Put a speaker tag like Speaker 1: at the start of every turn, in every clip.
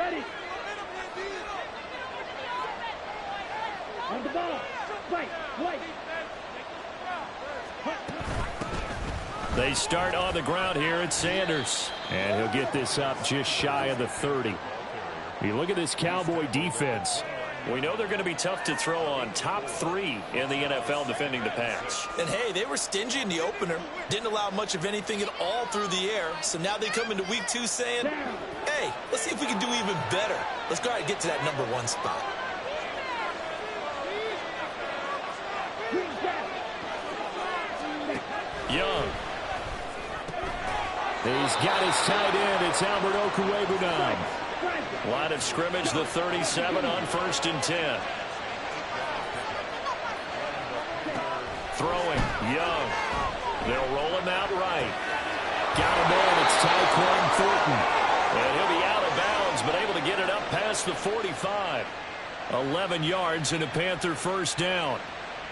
Speaker 1: Ready. On the ball. White.
Speaker 2: They start on the ground here at Sanders. And he'll get this up just shy of the 30. You look at this Cowboy defense. We know they're going to be tough to throw on. Top 3 in the NFL defending the pass.
Speaker 3: And, hey, they were stingy in the opener. Didn't allow much of anything at all through the air. So now they come into week 2 saying, hey, let's see if we can do even better. Let's go ahead and get to that number 1 spot.
Speaker 2: Young. He's got his tight end. It's Albert Okwuegbunam. Line of scrimmage, the 37 on 1st and 10. Throwing, Young. They'll roll him out right. Got him in. It's Tyquan Thornton. And he'll be out of bounds, but able to get it up past the 45. 11 yards and a Panther first down.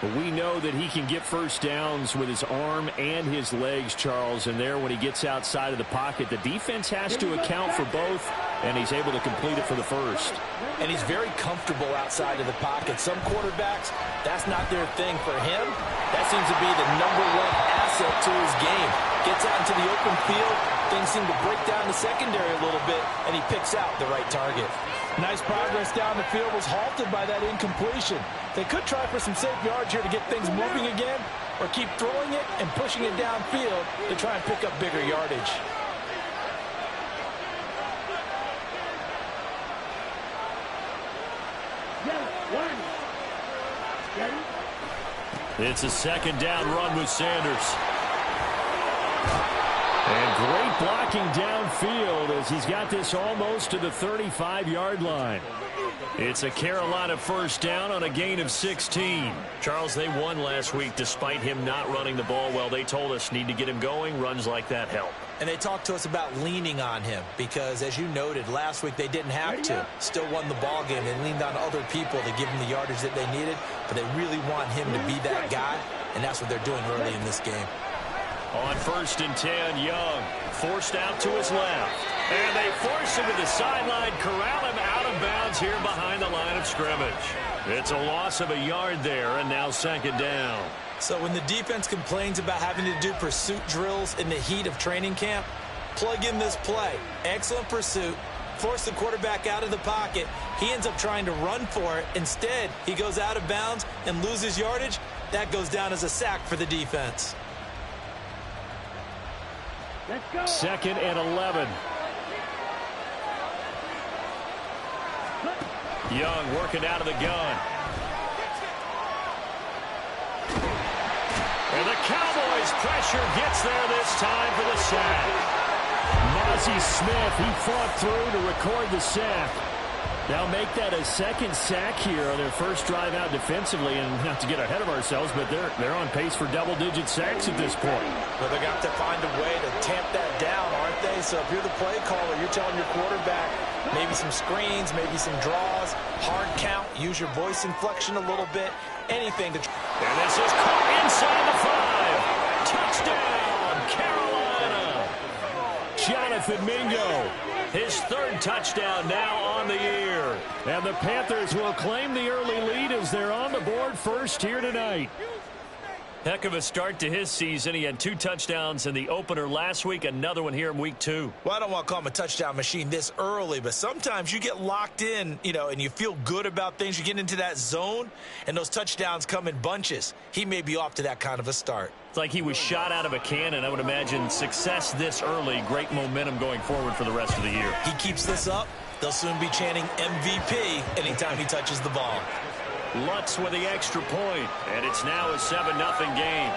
Speaker 2: But we know that he can get first downs with his arm and his legs, Charles. And there, when he gets outside of the pocket, the defense has to account for both, and he's able to complete it for the first.
Speaker 3: And he's very comfortable outside of the pocket. Some quarterbacks, that's not their thing. For him, that seems to be the number 1 asset to his game. Gets out into the open field, things seem to break down the secondary a little bit, and he picks out the right target. Nice progress down the field was halted by that incompletion. They could try for some safe yards here to get things moving again, or keep throwing it and pushing it downfield to try and pick up bigger yardage.
Speaker 2: It's a second down run with Sanders. And great blocking downfield as he's got this almost to the 35-yard line. It's a Carolina first down on a gain of 16. Charles, they won last week despite him not running the ball well. They told us need to get him going. Runs like that help.
Speaker 3: And they talked to us about leaning on him because, as you noted, last week they didn't have to. Still won the ball game. They leaned on other people to give him the yardage that they needed, but they really want him to be that guy, and that's what they're doing early in this game.
Speaker 2: On 1st and 10, Young forced out to his left. And they force him to the sideline, corral him out of bounds here behind the line of scrimmage. It's a loss of a yard there, and now second down.
Speaker 3: So when the defense complains about having to do pursuit drills in the heat of training camp, plug in this play. Excellent pursuit. Force the quarterback out of the pocket. He ends up trying to run for it. Instead, he goes out of bounds and loses yardage. That goes down as a sack for the defense.
Speaker 1: Let's go.
Speaker 2: 2nd and 11. Young working out of the gun. And the Cowboys' pressure gets there this time for the sack. Mozzie Smith, he fought through to record the sack. They'll make that a second sack here on their first drive out defensively, and not to get ahead of ourselves, but they're on pace for double-digit sacks at this point.
Speaker 3: Well, they got to find a way to tamp that down, aren't they? So if you're the play caller, you're telling your quarterback maybe some screens, maybe some draws, hard count, use your voice inflection a little bit, anything to.
Speaker 2: And this is caught inside the 5. Touchdown, Carolina. Jonathan Mingo. His 3rd touchdown now on the year. And the Panthers will claim the early lead as they're on the board first here tonight. Heck of a start to his season. He had 2 touchdowns in the opener last week, another one here in week 2.
Speaker 3: Well, I don't want to call him a touchdown machine this early, but sometimes you get locked in, and you feel good about things. You get into that zone, and those touchdowns come in bunches. He may be off to that kind of a start.
Speaker 2: It's like he was shot out of a cannon. I would imagine success this early, great momentum going forward for the rest of the year.
Speaker 3: He keeps this up, they'll soon be chanting MVP anytime he touches the ball.
Speaker 2: Lutz with the extra point, and it's now a 7-0 game.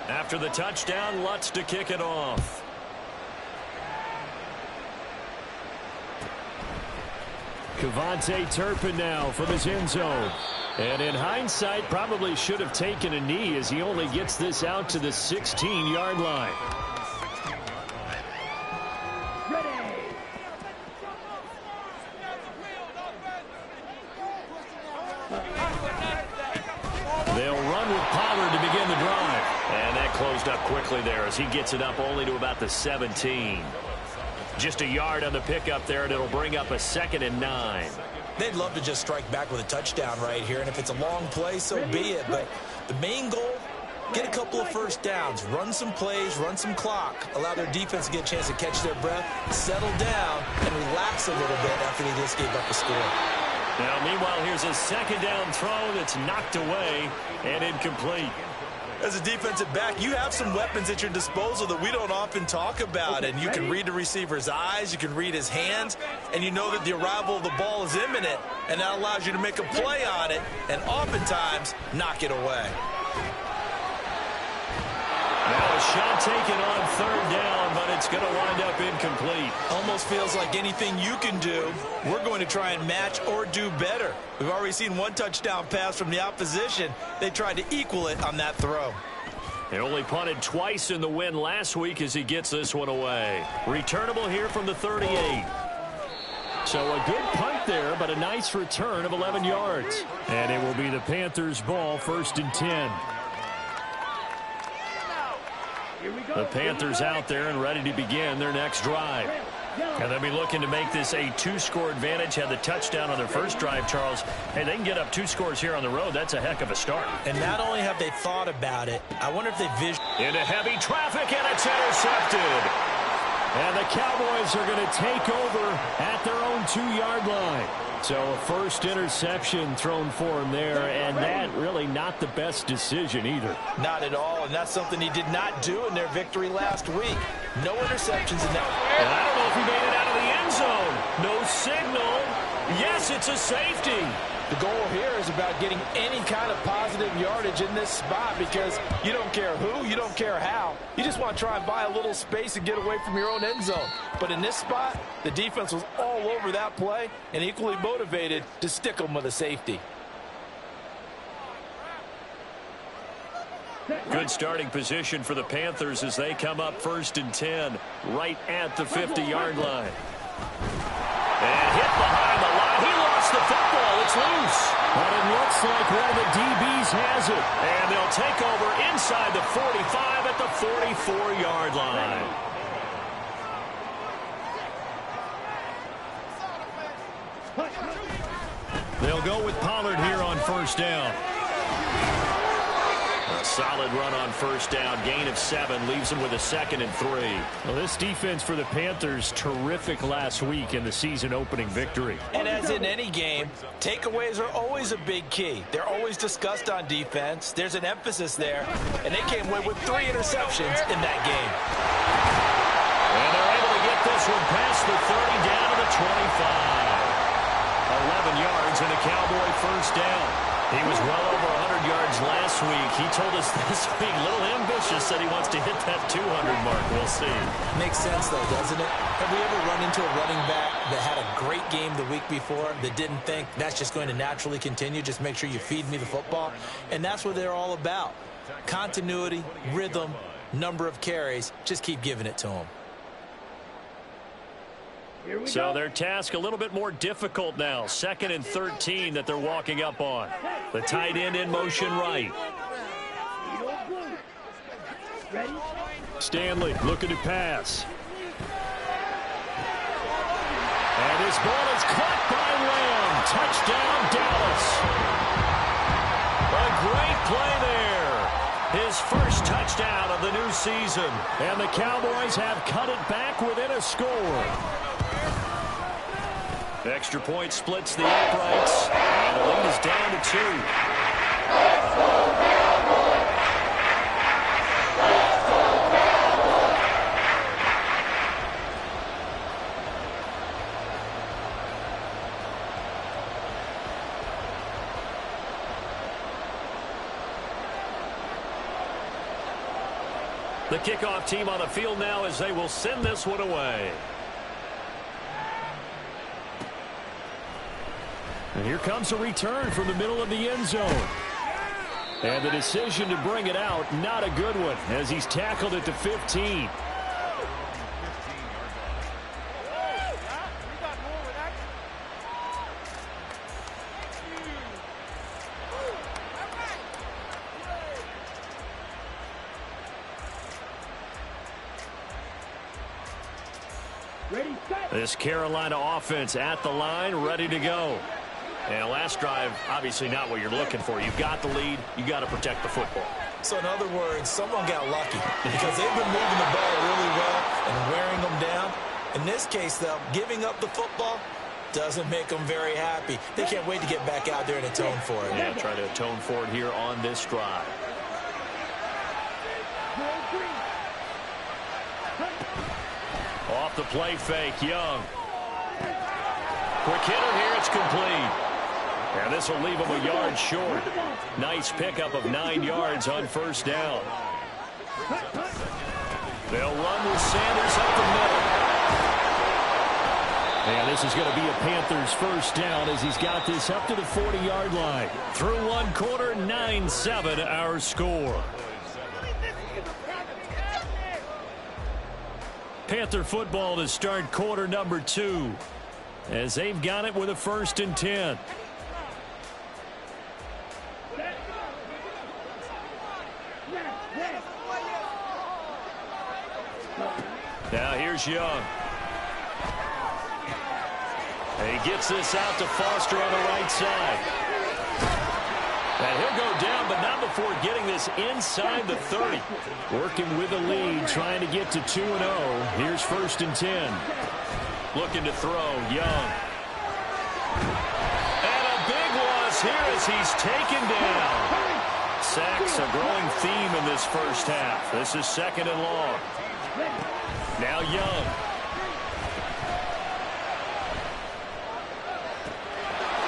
Speaker 2: After the touchdown, Lutz to kick it off. Kevontae Turpin now from his end zone. And in hindsight, probably should have taken a knee as he only gets this out to the 16-yard line. They'll run with Pollard to begin the drive. And that closed up quickly there as he gets it up only to about the 17. Just a yard on the pickup there, and it'll bring up a 2nd and 9.
Speaker 3: They'd love to just strike back with a touchdown right here, and if it's a long play, so be it. But the main goal, get a couple of first downs, run some plays, run some clock, allow their defense to get a chance to catch their breath, settle down, and relax a little bit after they just gave up a score.
Speaker 2: Now, meanwhile, here's a 2nd down throw that's knocked away and incomplete.
Speaker 3: As a defensive back, you have some weapons at your disposal that we don't often talk about, and you can read the receiver's eyes, you can read his hands, and you know that the arrival of the ball is imminent, and that allows you to make a play on it and oftentimes knock it away.
Speaker 2: Now a shot taken on 3rd down, but it's going to wind up incomplete.
Speaker 3: Almost feels like anything you can do, we're going to try and match or do better. We've already seen one touchdown pass from the opposition. They tried to equal it on that throw.
Speaker 2: They only punted twice in the win last week as he gets this one away. Returnable here from the 38. So a good punt there, but a nice return of 11 yards. And it will be the Panthers' ball, 1st and 10. The Panthers out there and ready to begin their next drive. And they'll be looking to make this a 2-score advantage. Had the touchdown on their first drive, Charles. Hey, they can get up 2 scores here on the road. That's a heck of a start.
Speaker 3: And not only have they thought about it, I wonder if they
Speaker 2: into heavy traffic, and it's intercepted. And the Cowboys are going to take over at their own 2-yard line. So a first interception thrown for him there, and that really not the best decision either.
Speaker 3: Not at all, and that's something he did not do in their victory last week. No interceptions in that.
Speaker 2: And I don't know if he made it out of the end zone. No signal. Yes, it's a safety.
Speaker 4: The goal here is about getting any kind of positive yardage in this spot because you don't care who, you don't care how. You just want to try and buy a little space and get away from your own end zone. But in this spot, the defense was all over that play and equally motivated to stick them with a safety.
Speaker 2: Good starting position for the Panthers as they come up 1st and 10 right at the 50-yard line. And hit behind the line. He lost the football. It's loose. But it looks like one of the DBs has it. And they'll take over inside the 45 at the 44-yard line. They'll go with Pollard here on 1st down. A solid run on 1st down. Gain of 7 leaves them with a 2nd and 3. Well, this defense for the Panthers, terrific last week in the season opening victory.
Speaker 3: And as in any game, takeaways are always a big key. They're always discussed on defense. There's an emphasis there. And they came away with 3 interceptions in that game.
Speaker 2: And they're able to get this one past the 30 down to the 25. 11 yards and a Cowboy 1st down. He was well over 100 yards last week. He told us this week, a little ambitious, said he wants to hit that 200 mark. We'll see.
Speaker 3: Makes sense, though, doesn't it? Have we ever run into a running back that had a great game the week before that didn't think that's just going to naturally continue? Just make sure you feed me the football. And that's what they're all about. Continuity, rhythm, number of carries. Just keep giving it to them.
Speaker 2: So their task a little bit more difficult now. 2nd and 13 that they're walking up on. The tight end in motion right. Stanley looking to pass. And his ball is caught by Lamb. Touchdown, Dallas. A great play there. His first touchdown of the new season. And the Cowboys have cut it back within a score. Extra point splits the uprights. And the lead is down to 2. The kickoff team on the field now as they will send this one away. And here comes a return from the middle of the end zone. And the decision to bring it out, not a good one, as he's tackled at the 15.
Speaker 1: Ready, set.
Speaker 2: This Carolina offense at the line, ready to go. And last drive, obviously not what you're looking for. You've got the lead. You got to protect the football.
Speaker 3: So in other words, someone got lucky because they've been moving the ball really well and wearing them down. In this case, though, giving up the football doesn't make them very happy. They can't wait to get back out there and atone for it.
Speaker 2: Yeah, try to atone for it here on this drive. Off the play fake, Young. Quick hitter here, it's complete. And this will leave him a yard short. Nice pickup of 9 yards on first down. They'll run with Sanders up the middle. And this is going to be a Panthers first down as he's got this up to the 40-yard line. Through one quarter, 9-7 our score. Panther football to start quarter number 2 as they've got it with a 1st and 10. Now here's Young. And he gets this out to Foster on the right side. And he'll go down, but not before getting this inside the 30. Working with the lead, trying to get to 2-0. Here's 1st and 10. Looking to throw, Young. And a big loss here as he's taken down. Sacks, a growing theme in this first half. This is 2nd and long. Now Young.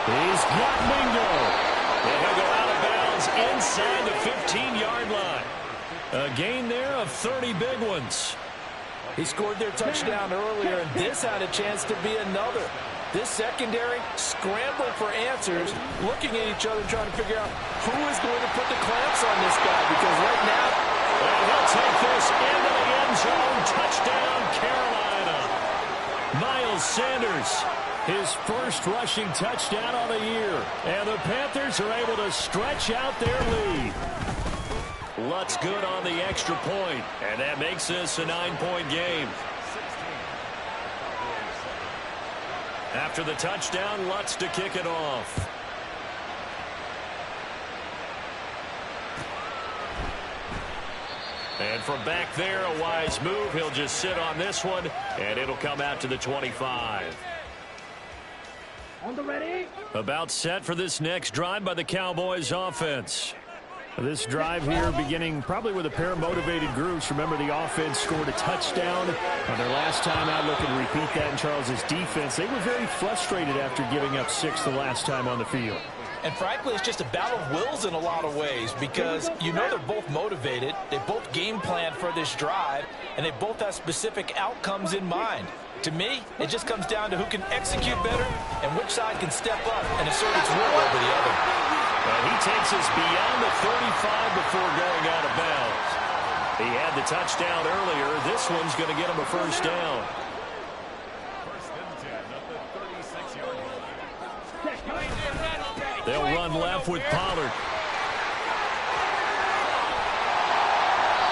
Speaker 2: He's got Mingo. And he'll go out of bounds inside the 15-yard line. A gain there of 30 big ones.
Speaker 4: He scored their touchdown earlier, and this had a chance to be another. This secondary scrambling for answers, looking at each other, trying to figure out who is going to put the clamps on this guy, because right now,
Speaker 2: and he'll take this into the end zone. Touchdown, Carolina. Miles Sanders, his first rushing touchdown on the year. And the Panthers are able to stretch out their lead. Lutz good on the extra point, and that makes this a 9-point game. After the touchdown, Lutz to kick it off. And from back there, a wise move. He'll just sit on this one, and it'll come out to the 25.
Speaker 1: On the ready.
Speaker 2: About set for this next drive by the Cowboys offense. This drive here beginning probably with a pair of motivated groups. Remember, the offense scored a touchdown on their last time out. Looking to repeat that in Charles's defense. They were very frustrated after giving up 6 the last time on the field.
Speaker 3: And frankly, it's just a battle of wills in a lot of ways because you know they're both motivated. They both game plan for this drive, and they both have specific outcomes in mind. To me, it just comes down to who can execute better and which side can step up and assert its will over the other.
Speaker 2: And he takes us beyond the 35 before going out of bounds. He had the touchdown earlier. This one's going to get him a first down. They'll run left with Pollard.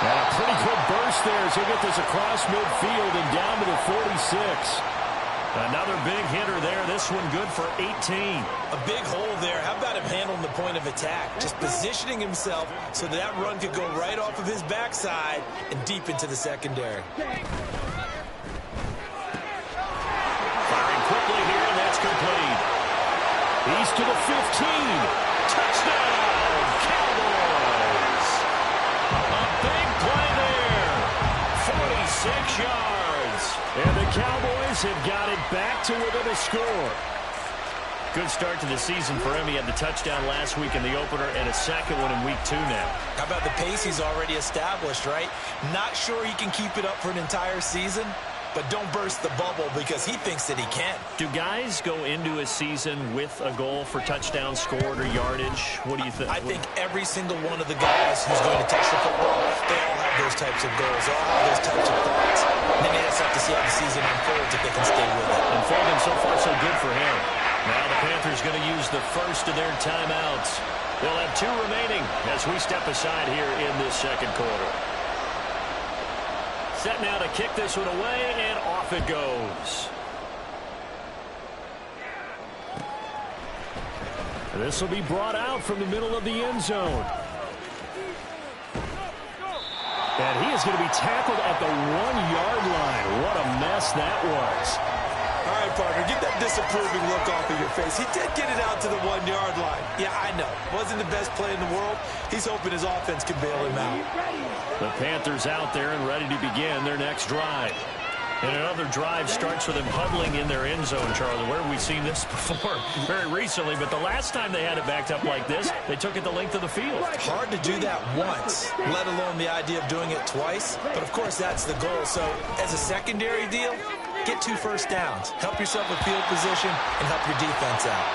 Speaker 2: And a pretty good burst there as he'll get this across midfield and down to the 46. Another big hitter there. This one good for 18.
Speaker 3: A big hole there. How about him handling the point of attack? Just positioning himself so that run could go right off of his backside and deep into the secondary.
Speaker 2: Firing quickly here, and that's complete. He's to the 15. Touchdown, Cowboys. A big play there. 46 yards. And the Cowboys have got it back to within a score. Good start to the season for him. He had the touchdown last week in the opener and a second one in week 2 now.
Speaker 3: How about the pace he's already established, right? Not sure he can keep it up for an entire season, but don't burst the bubble because he thinks that he can.
Speaker 2: Do guys go into a season with a goal for touchdown scored or yardage? What do you think?
Speaker 3: I think every single one of the guys who's going to touch the football, they all have those types of goals. They all have those types of thoughts. And then they just have to see how the season unfolds if they can stay with it.
Speaker 2: Unfolding so far so good for him. Now the Panthers going to use the first of their timeouts. They'll have 2 remaining as we step aside here in this second quarter. set now to kick this one away, and off it goes. This will be brought out from the middle of the end zone. And he is going to be tackled at the 1-yard line. What a mess that was.
Speaker 4: All right, partner, get that disapproving look off of your face. He did get it out to the 1-yard line. Yeah, I know. Wasn't the best play in the world. He's hoping his offense can bail him out.
Speaker 2: The Panthers out there and ready to begin their next drive. And another drive starts with them huddling in their end zone, Charlie. Where have we seen this before? Very recently, but the last time they had it backed up like this, they took it the length of the field.
Speaker 4: Hard to do that once, let alone the idea of doing it twice. But, of course, that's the goal. So, as a secondary deal, get 2 first downs. Help yourself with field position and help your defense out.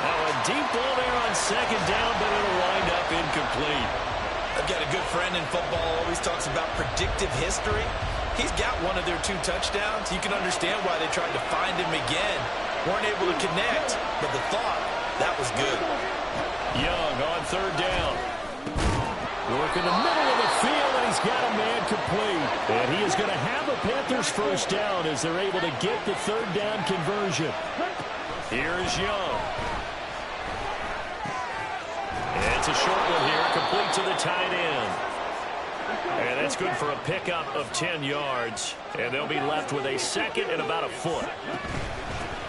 Speaker 2: Now a deep ball there on second down, but it'll wind up incomplete.
Speaker 4: I've got a good friend in football, always talks about predictive history. He's got one of their 2 touchdowns. You can understand why they tried to find him again. Weren't able to connect, but the thought, that was good.
Speaker 2: Young on third down. Work in the middle of the field, and he's got a man complete. And he is going to have a Panthers first down as they're able to get the third down conversion. Here's Young. And it's a short one here, complete to the tight end. And that's good for a pickup of 10 yards. And they'll be left with a second and about a foot.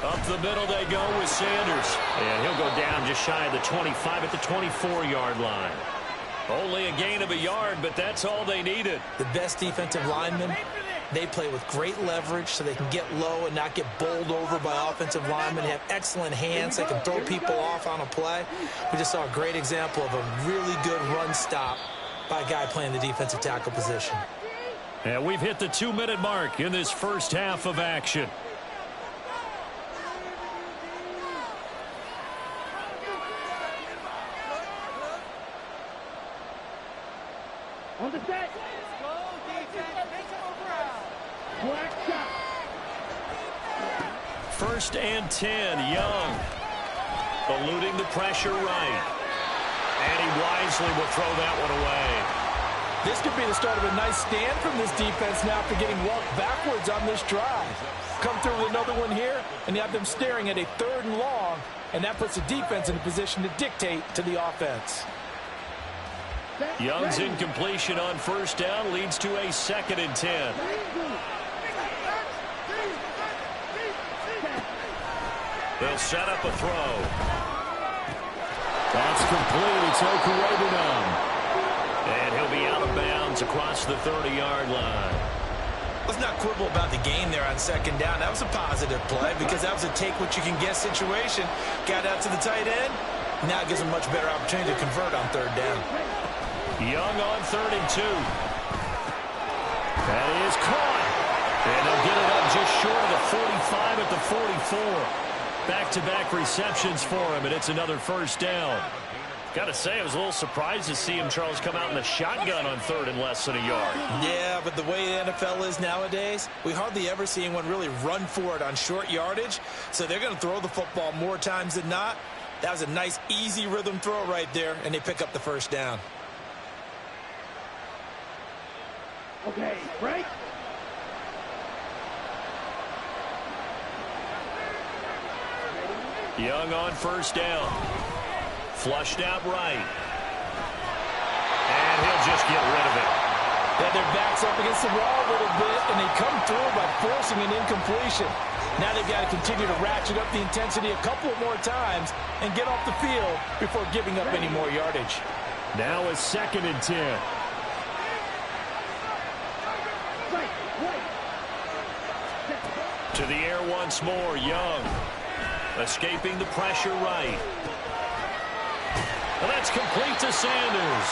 Speaker 2: Up the middle they go with Sanders. And he'll go down just shy of the 25 at the 24-yard line. Only a gain of a yard, but that's all they needed.
Speaker 3: The best defensive linemen, they play with great leverage so they can get low and not get bowled over by offensive linemen. They have excellent hands. They can throw people off on a play. We just saw a great example of a really good run stop by a guy playing the defensive tackle position.
Speaker 2: And we've hit the 2-minute mark in this first half of action.
Speaker 1: On the set.
Speaker 2: First and 10, Young. Eluding the pressure right. And he wisely will throw that one away.
Speaker 4: This could be the start of a nice stand from this defense now after getting walked backwards on this drive. Come through with another one here, and you have them staring at a 3rd and long, and that puts the defense in a position to dictate to the offense.
Speaker 2: Young's incompletion on first down leads to a 2nd and 10. They'll set up a throw. That's complete. It's Okurebunom. And he'll be out of bounds across the 30-yard line.
Speaker 4: Let's not quibble about the gain there on 2nd down. That was a positive play because that was a take-what-you-can-get situation. Got out to the tight end. Now it gives them a much better opportunity to convert on 3rd down.
Speaker 2: Young on 3rd and 2. That is caught. And they'll get it up just short of the 45 at the 44. Back-to-back receptions for him, and it's another first down. Got to say, I was a little surprised to see him, Charles, come out in the shotgun on 3rd and less than a yard.
Speaker 4: Yeah, but the way the NFL is nowadays, we hardly ever see anyone really run for it on short yardage. So they're going to throw the football more times than not. That was a nice, easy rhythm throw right there, and they pick up the first down.
Speaker 1: Okay, right.
Speaker 2: Young on first down. Flushed out right. And he'll just get rid of it.
Speaker 4: Yeah, their back's up against the wall a little bit, and they come through by forcing an incompletion. Now they've got to continue to ratchet up the intensity a couple more times and get off the field before giving up any more yardage.
Speaker 2: Now a 2nd and 10. To the air once more, Young. Escaping the pressure right. And that's complete to Sanders.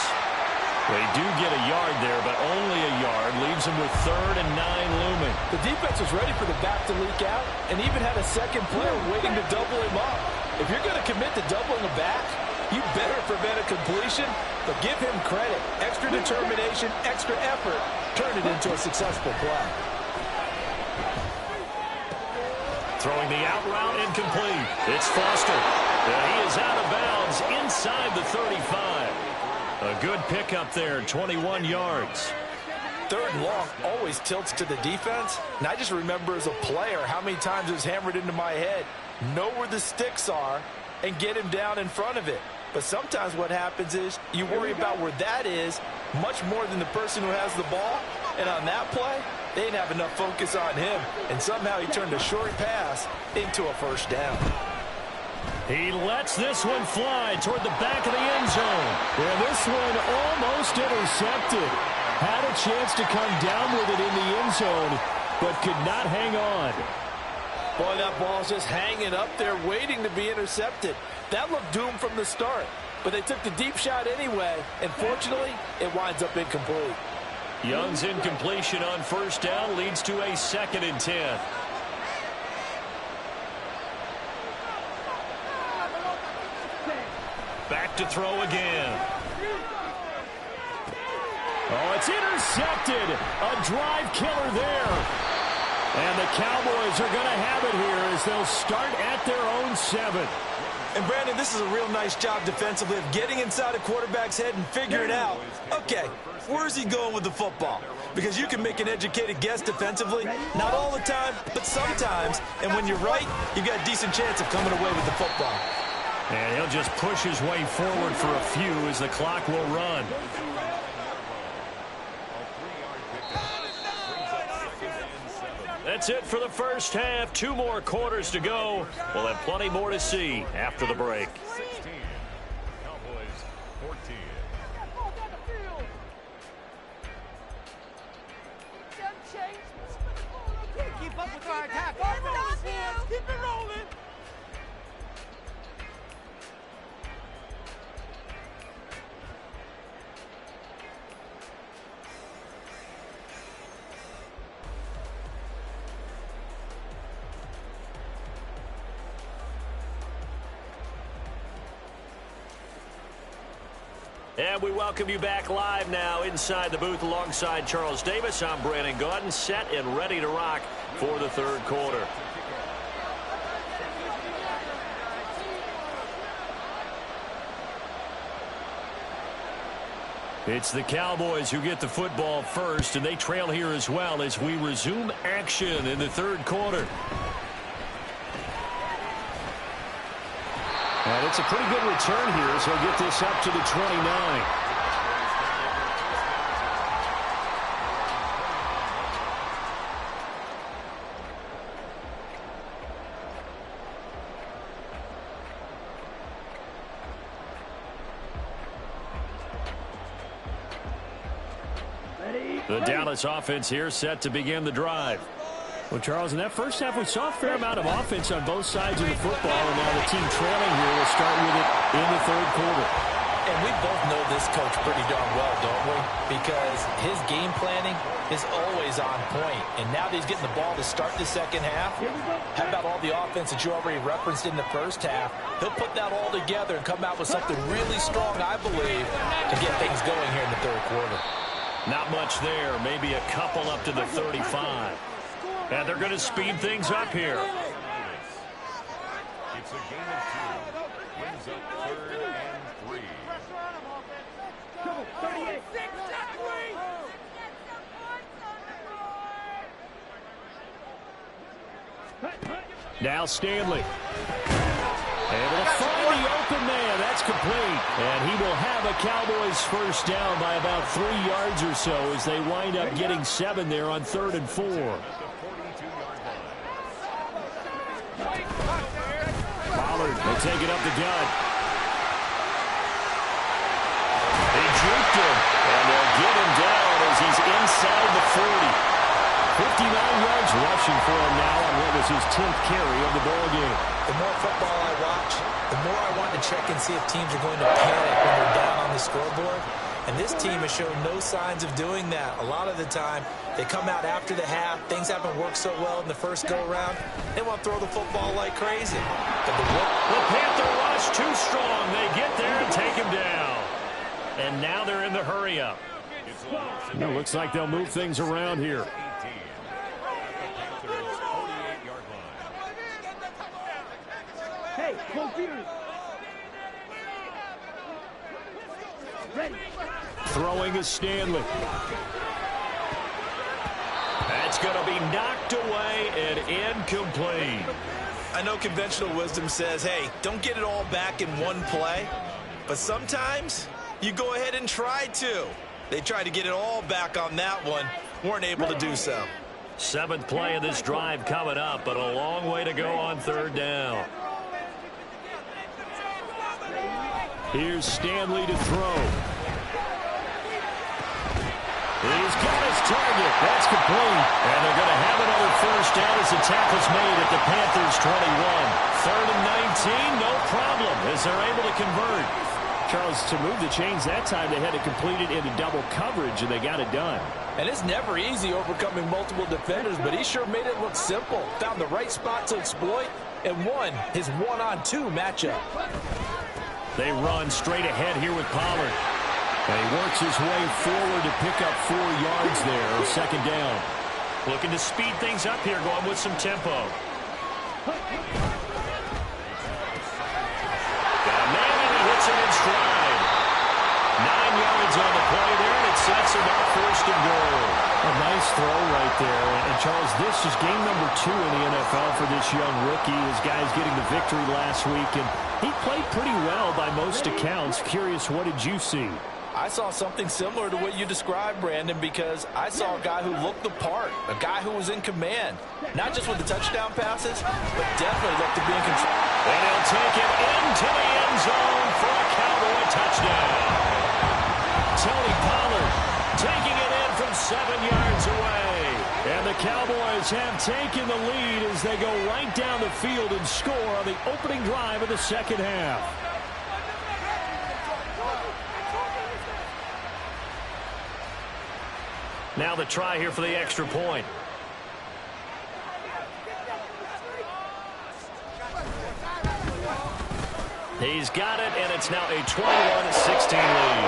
Speaker 2: They do get a yard there, but only a yard. Leaves them with 3rd and 9 looming.
Speaker 4: The defense was ready for the back to leak out and even had a second player waiting to double him up. If you're going to commit to doubling a back, you better prevent a completion, but give him credit. Extra determination, extra effort, turn it into a successful play.
Speaker 2: Throwing the out route incomplete. It's Foster. And he is out of bounds inside the 35. A good pickup there, 21 yards.
Speaker 4: third and long always tilts to the defense. And I just remember as a player how many times it was hammered into my head. Know where the sticks are and get him down in front of it. But sometimes what happens is you worry about where that is much more than the person who has the ball. And on that play, they didn't have enough focus on him. And somehow he turned a short pass into a first down.
Speaker 2: He lets this one fly toward the back of the end zone.
Speaker 5: And this one almost intercepted. Had a chance to come down with it in the end zone, but could not hang on.
Speaker 4: Boy, that ball's just hanging up there waiting to be intercepted. That looked doomed from the start. But they took the deep shot anyway, and fortunately, it winds up incomplete.
Speaker 2: Young's incompletion on first down leads to a 2nd and 10. Back to throw again.
Speaker 5: Oh, it's intercepted. A drive killer there. And the Cowboys are going to have it here as they'll start at their own 7.
Speaker 3: And, Brandon, this is a real nice job defensively of getting inside a quarterback's head and figuring out, okay, where's he going with the football? Because you can make an educated guess defensively, not all the time, but sometimes. And when you're right, you've got a decent chance of coming away with the football.
Speaker 2: And he'll just push his way forward for a few as the clock will run. That's it for the first half. 2 more quarters to go. We'll have plenty more to see after the break.
Speaker 6: 16. Cowboys 14.
Speaker 1: Keep up with our attack. Keep it rolling.
Speaker 2: And we welcome you back live now inside the booth alongside Charles Davis. I'm Brandon Gaudin, set and ready to rock for the third quarter. It's the Cowboys who get the football first, and they trail here as well as we resume action in the third quarter.
Speaker 5: And it's a pretty good return here, so he'll get this up to the 29.
Speaker 2: The Dallas offense here set to begin the drive.
Speaker 5: Well, Charles, in that first half, we saw a fair amount of offense on both sides of the football, and now the team trailing here will start with it in the third quarter.
Speaker 3: And we both know this coach pretty darn well, don't we? Because his game planning is always on point. And now that he's getting the ball to start the second half, how about all the offense that you already referenced in the first half? He'll put that all together and come out with something really strong, I believe, to get things going here in the third quarter.
Speaker 2: Not much there, maybe a couple up to the 35. And they're going to speed things up here.
Speaker 6: It's a game of 2. Brings up 3rd and 3.
Speaker 1: Come on, 38.
Speaker 5: Now Stanley. Able to find the open man. That's complete. And he will have a Cowboys first down by about 3 yards or so as they wind up getting 7 there on 3rd and 4. Pollard, they take it up the gut.
Speaker 2: They juked him, and they'll get him down as he's inside the 40.
Speaker 5: 59 yards rushing for him now on what was his 10th carry of the ball game.
Speaker 3: The more football I watch, the more I want to check and see if teams are going to panic when they're down on the scoreboard. And this team has shown no signs of doing that. A lot of the time, they come out after the half. Things haven't worked so well in the first go-around. They want to throw the football like crazy. But
Speaker 2: the Panther rush too strong. They get there and take him down. And now they're in the hurry-up.
Speaker 5: It looks like they'll move things around here.
Speaker 1: Hey, confused. Ready.
Speaker 5: Throwing is Stanley.
Speaker 2: it's going to be knocked away and incomplete.
Speaker 3: I know conventional wisdom says, hey, don't get it all back in one play. But sometimes you go ahead and try to. They tried to get it all back on that one. Weren't able to do so.
Speaker 2: 7th play of this drive coming up, but a long way to go on 3rd down.
Speaker 5: Here's Stanley to throw.
Speaker 2: He's got his target. That's complete. And they're going to have another first down as the tackle's made at the Panthers' 21. 3rd and 19, no problem, as they're able to convert.
Speaker 5: Charles, to move the chains that time, they had to complete it into double coverage, and they got it done.
Speaker 4: And it's never easy overcoming multiple defenders, but he sure made it look simple. Found the right spot to exploit and won his 1-on-2 matchup.
Speaker 2: They run straight ahead here with Pollard.
Speaker 5: And he works his way forward to pick up 4 yards there, 2nd down.
Speaker 2: Looking to speed things up here, going with some tempo. In stride. 9 yards on the play there, and it sets him up 1st and goal.
Speaker 5: A nice throw right there. And Charles, this is game number 2 in the NFL for this young rookie. His guys getting the victory last week, and he played pretty well by most accounts. Curious, what did you see?
Speaker 4: I saw something similar to what you described, Brandon, because I saw a guy who looked the part, a guy who was in command, not just with the touchdown passes, but definitely looked to be in control.
Speaker 2: And he'll take it into the end zone for a Cowboy touchdown. Tony Pollard taking it in from 7 yards away.
Speaker 5: And the Cowboys have taken the lead as they go right down the field and score on the opening drive of the 2nd half.
Speaker 2: Now the try here for the extra point. He's got it, and it's now a 21-16 lead.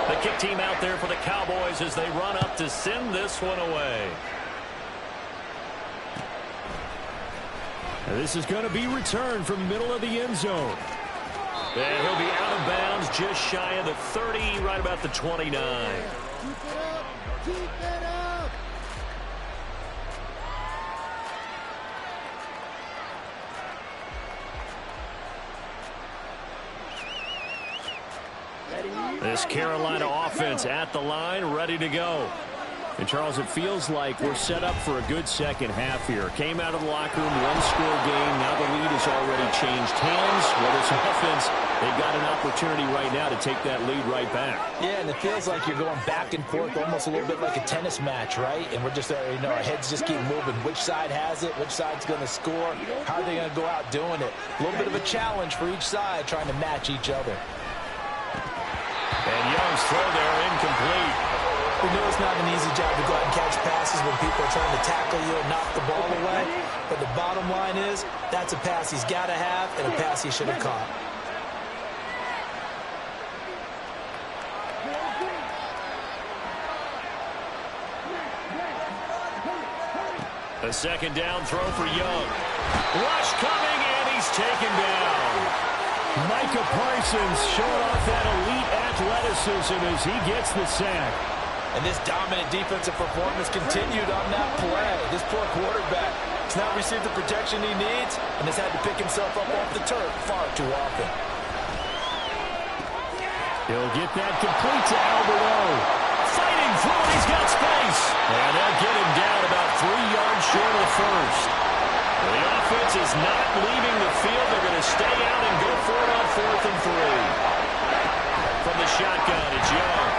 Speaker 2: The kick team out there for the Cowboys as they run up to send this one away.
Speaker 5: And this is going to be returned from the middle of the end zone.
Speaker 2: And he'll be out of bounds just shy of the 30, right about the 29.
Speaker 1: Keep it up! Keep it up!
Speaker 2: This Carolina offense at the line, ready to go.
Speaker 5: And, Charles, it feels like we're set up for a good second half here. Came out of the locker room, one-score game. Now the lead has already changed hands. Well, this offense, they've got an opportunity right now to take that lead right back.
Speaker 4: Yeah, and it feels like you're going back and forth, almost a little bit like a tennis match, right? And we're just, our heads just keep moving. Which side has it? Which side's going to score? How are they going to go out doing it? A little bit of a challenge for each side, trying to match each other.
Speaker 2: And Young's throw there incomplete.
Speaker 4: We know it's not an easy job to go out and catch passes when people are trying to tackle you and knock the ball away. But the bottom line is, that's a pass he's got to have and a pass he should have caught.
Speaker 2: A 2nd down throw for Young. Rush coming, and he's taken down.
Speaker 5: Micah Parsons showing off that elite athleticism as he gets the sack.
Speaker 4: And this dominant defensive performance continued on that play. This poor quarterback has not received the protection he needs and has had to pick himself up off the turf far too often.
Speaker 5: He'll get that complete to Alvarado.
Speaker 2: Fighting through, he's got space. And they'll get him down about 3 yards short of the first. The offense is not leaving the field. They're going to stay out and go for it on 4th and 3. From the shotgun, it's Young.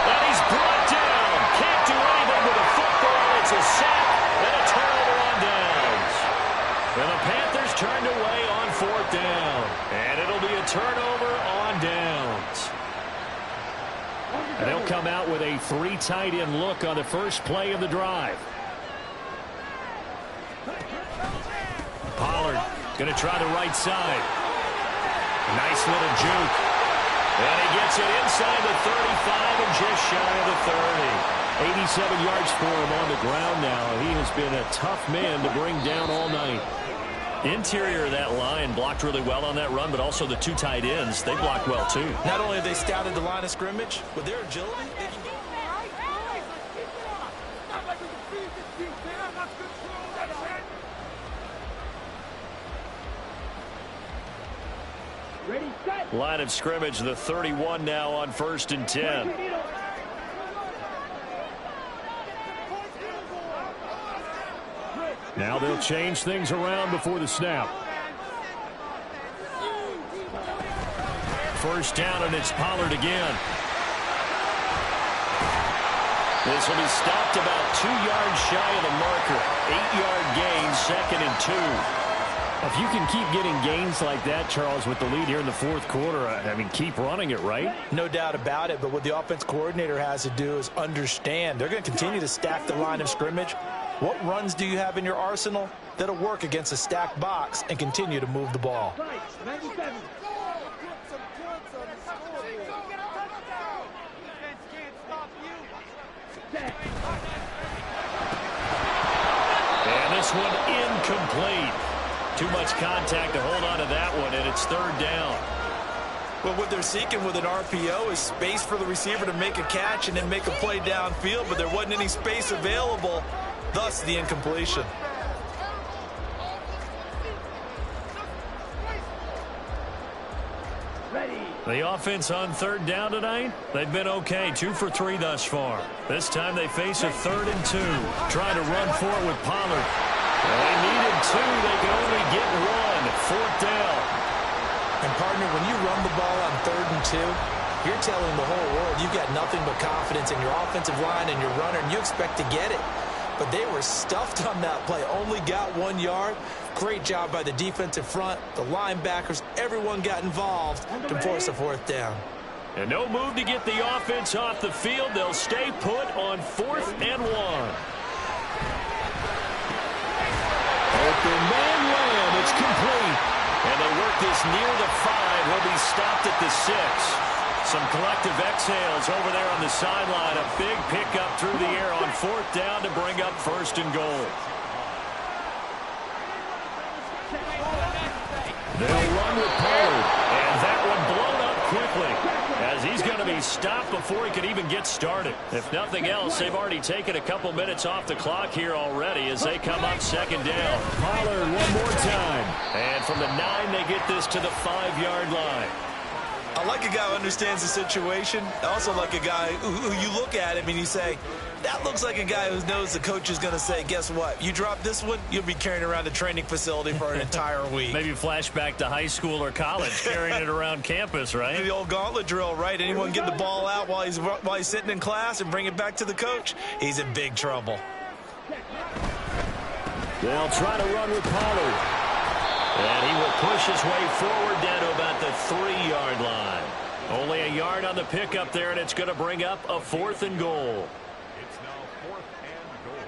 Speaker 2: And he's brought down. Can't do anything with a football. It's a sack and a turnover on downs. And the Panthers turned away on 4th down. And it'll be a turnover on downs.
Speaker 5: And they'll come out with a 3 tight end look on the first play of the drive.
Speaker 2: Pollard going to try the right side. Nice little juke. And he gets it inside the 35 and just shy of the 30.
Speaker 5: 87 yards for him on the ground now. He has been a tough man to bring down all night.
Speaker 2: Interior of that line blocked really well on that run, but also the two tight ends, they blocked well too.
Speaker 3: Not only have they scouted the line of scrimmage, with their agility, they can go.
Speaker 2: Line of scrimmage, the 31 now on 1st and 10.
Speaker 5: Now they'll change things around before the snap.
Speaker 2: First down, and it's Pollard again. This will be stopped about 2 yards shy of the marker. 8-yard gain, 2nd and 2.
Speaker 5: If you can keep getting gains like that, Charles, with the lead here in the 4th quarter, I mean, keep running it, right?
Speaker 3: No doubt about it, but what the offense coordinator has to do is understand. They're going to continue to stack the line of scrimmage. What runs do you have in your arsenal that'll work against a stacked box and continue to move the ball?
Speaker 2: And this one incomplete. Too much contact to hold on to that one, and it's 3rd down.
Speaker 3: Well, what they're seeking with an RPO is space for the receiver to make a catch and then make a play downfield, but there wasn't any space available, thus the incompletion.
Speaker 2: The offense on 3rd down tonight, they've been okay, 2 for 3 thus far. This time they face a 3rd and 2. Trying to run for it with Pollard. They needed 2. They can only get 1. 4th down.
Speaker 3: And, partner, when you run the ball on 3rd and 2, you're telling the whole world you've got nothing but confidence in your offensive line and your runner, and you expect to get it. But they were stuffed on that play, only got 1 yard. Great job by the defensive front, the linebackers, everyone got involved to force a 4th down.
Speaker 2: And no move to get the offense off the field. They'll stay put on 4th and 1.
Speaker 5: Open man layup. It's complete.
Speaker 2: And they work this near the 5. He'll be stopped at the 6. Some collective exhales over there on the sideline. A big pickup through the air on 4th down to bring up 1st and goal. They'll run with Pollard. And that one blown up quickly, as he's going to be stopped before he can even get started. If nothing else, they've already taken a couple minutes off the clock here already as they come up 2nd down.
Speaker 5: Pollard one more time.
Speaker 2: And from the 9, they get this to the 5-yard line.
Speaker 3: I like a guy who understands the situation. I also like a guy who you look at him and you say, that looks like a guy who knows the coach is going to say, guess what? You drop this one, you'll be carrying around the training facility for an entire week.
Speaker 2: Maybe flashback to high school or college, carrying it around campus, right?
Speaker 3: The old gauntlet drill, right? Anyone get the ball out while he's sitting in class and bring it back to the coach, he's in big trouble.
Speaker 5: They'll try to run with Pollard.
Speaker 2: And he will push his way forward down to about the 3-yard line. Only a yard on the pickup there, and it's going to bring up a 4th and goal.
Speaker 6: It's now 4th and goal.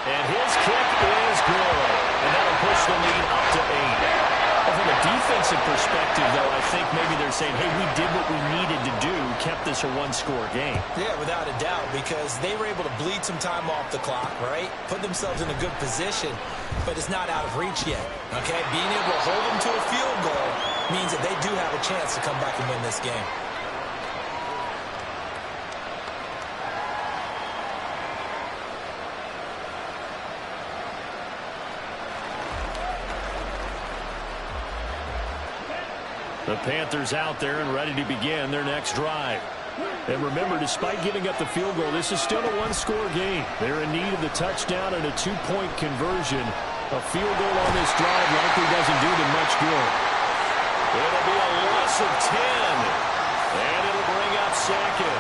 Speaker 2: And his kick is good. And that'll push the lead up to 8. Well, from a defensive perspective, though, I think maybe they're saying, hey, we did what we needed to do, kept this a 1-score game.
Speaker 3: Yeah, without a doubt, because they were able to bleed some time off the clock, right? Put themselves in a good position, but it's not out of reach yet, okay? Being able to hold them to a field goal means that they do have a chance to come back and win this game.
Speaker 2: The Panthers out there and ready to begin their next drive.
Speaker 5: And remember, despite giving up the field goal, this is still a 1-score game. They're in need of the touchdown and a 2-point conversion. A field goal on this drive likely doesn't do them much good.
Speaker 2: It'll be a loss of 10. And it'll bring up 2nd.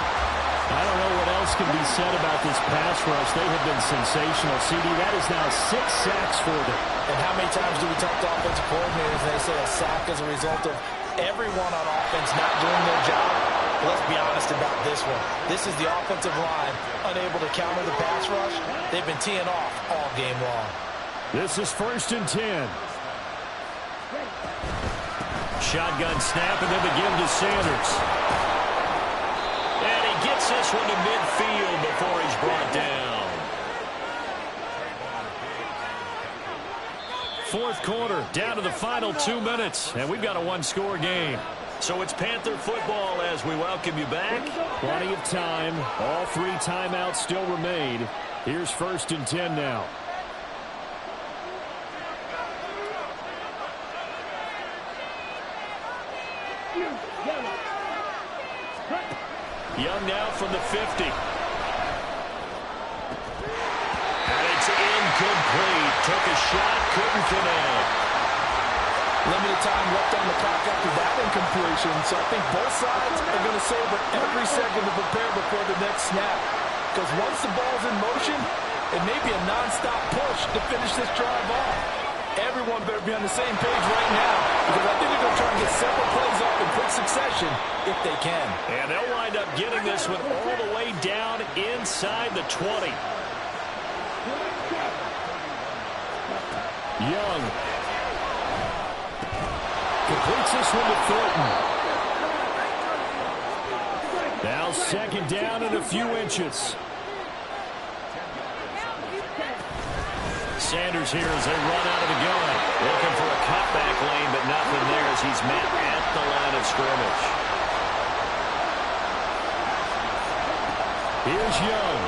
Speaker 5: I don't know what else can be said about this pass rush. They have been sensational. CD, that is now 6 sacks for them.
Speaker 3: And how many times do we talk to offensive coordinators and they say a sack as a result of everyone on offense not doing their job? But let's be honest about this one. This is the offensive line unable to counter the pass rush. They've been teeing off all game long.
Speaker 5: This is 1st and 10.
Speaker 2: Shotgun snap, and then the give to Sanders. And he gets Gets this one to midfield before he's brought down.
Speaker 5: Fourth quarter, down to the final 2 minutes, and we've got a one-score game.
Speaker 2: So it's Panther football as we welcome you back.
Speaker 5: Plenty of time. All 3 timeouts still remain. Here's 1st and 10 now.
Speaker 2: Young now from the 50. And it's incomplete. Took a shot, couldn't connect.
Speaker 4: Limited time left on the clock after that incompletion, so I think both sides are going to savor every second to prepare before the next snap. Because once the ball's in motion, it may be a nonstop push to finish this drive off. Everyone better be on the same page right now, because I think they're going to try and get several plays off in quick succession if they can.
Speaker 2: And they'll wind up getting this one all the way down inside the 20.
Speaker 5: Young completes this one to Thornton. Now 2nd down and a few inches.
Speaker 2: Sanders here as they run out of the gun. Looking for a cutback lane, but nothing there as he's met at the line of scrimmage.
Speaker 5: Here's Young.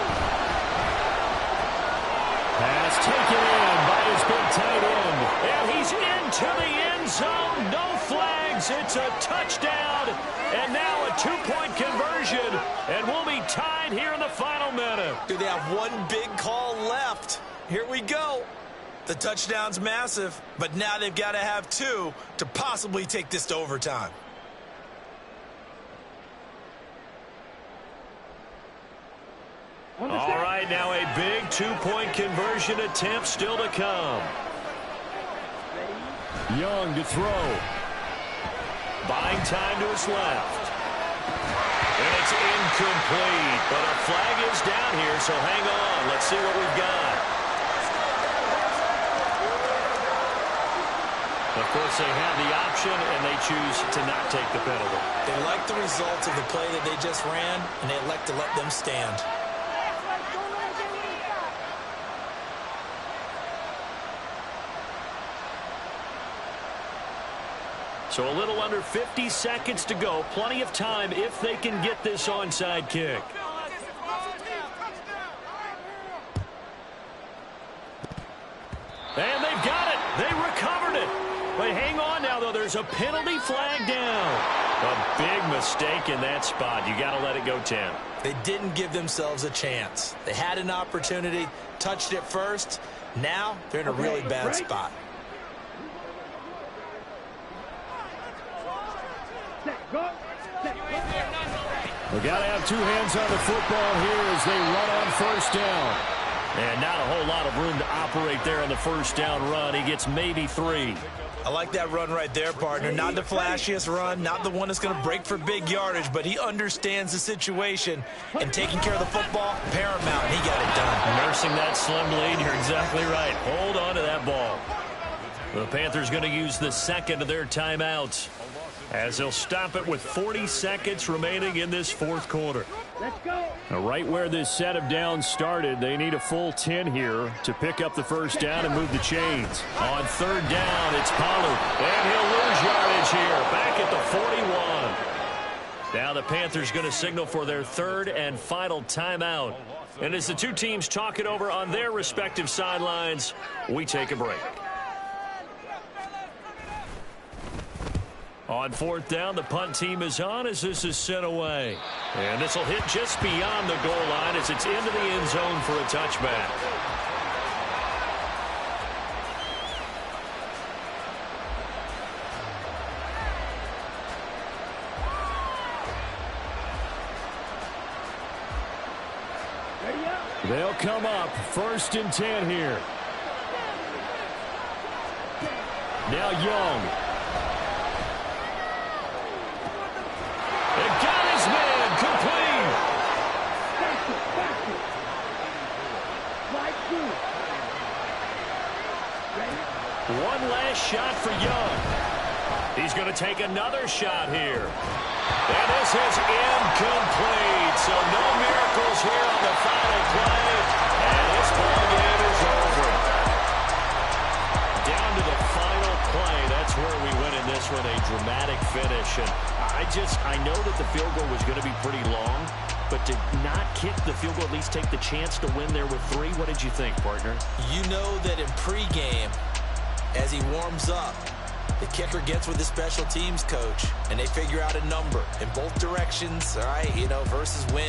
Speaker 5: Pass taken in by his big tight end.
Speaker 2: And he's into the end zone. No flags. It's a touchdown. And now a 2-point conversion. And we'll be tied here in the final minute.
Speaker 3: Do they have one big call left? Here we go. The touchdown's massive, but now they've got to have 2 to possibly take this to overtime.
Speaker 2: All right, now a big 2-point conversion attempt still to come.
Speaker 5: Young to throw.
Speaker 2: Buying time to his left. And it's incomplete, but a flag is down here, so hang on. Let's see what we've got. Of course, they have the option, and they choose to not take the penalty.
Speaker 3: They like the results of the play that they just ran, and they elect to let them stand.
Speaker 2: So a little under 50 seconds to go. Plenty of time if they can get this onside kick. And they've got it. They recovered it. But hang on now, though. There's a penalty flag down. A big mistake in that spot. You got to let it go 10.
Speaker 3: They didn't give themselves a chance. They had an opportunity, touched it first. Now they're in a really bad spot.
Speaker 5: We got to have 2 hands on the football here as they run on 1st down.
Speaker 2: And not a whole lot of room to operate there on the 1st down run. He gets maybe 3.
Speaker 3: I like that run right there, partner. Not the flashiest run, not the one that's going to break for big yardage, but he understands the situation, and taking care of the football, paramount, and he got it done.
Speaker 2: Nursing that slim lead, you're exactly right. Hold on to that ball. The Panthers going to use the 2nd of their timeouts as they'll stop it with 40 seconds remaining in this 4th quarter.
Speaker 1: Let's go.
Speaker 5: Now, right where this set of downs started, they need a full 10 here to pick up the 1st down and move the chains.
Speaker 2: On 3rd down, it's Pollard. And he'll lose yardage here. Back at the 41. Now the Panthers going to signal for their 3rd and final timeout. And as the 2 teams talk it over on their respective sidelines, we take a break. On 4th down, the punt team is on as this is sent away. And this will hit just beyond the goal line as it's into the end zone for a touchback.
Speaker 5: They'll come up 1st and 10 here. Now Young.
Speaker 2: And got his man complete. One last shot for Young. He's going to take another shot here. And this is incomplete. So no miracles here on the final play. And this ball game is over. Down to the final play. That's where we win in this one. A dramatic finish. And I know that the field goal was going to be pretty long. But to not kick the field goal, at least take the chance to win there with 3, what did you think, partner?
Speaker 3: You know that in pregame, as he warms up, the kicker gets with the special teams coach, and they figure out a number in both directions, all right, versus win.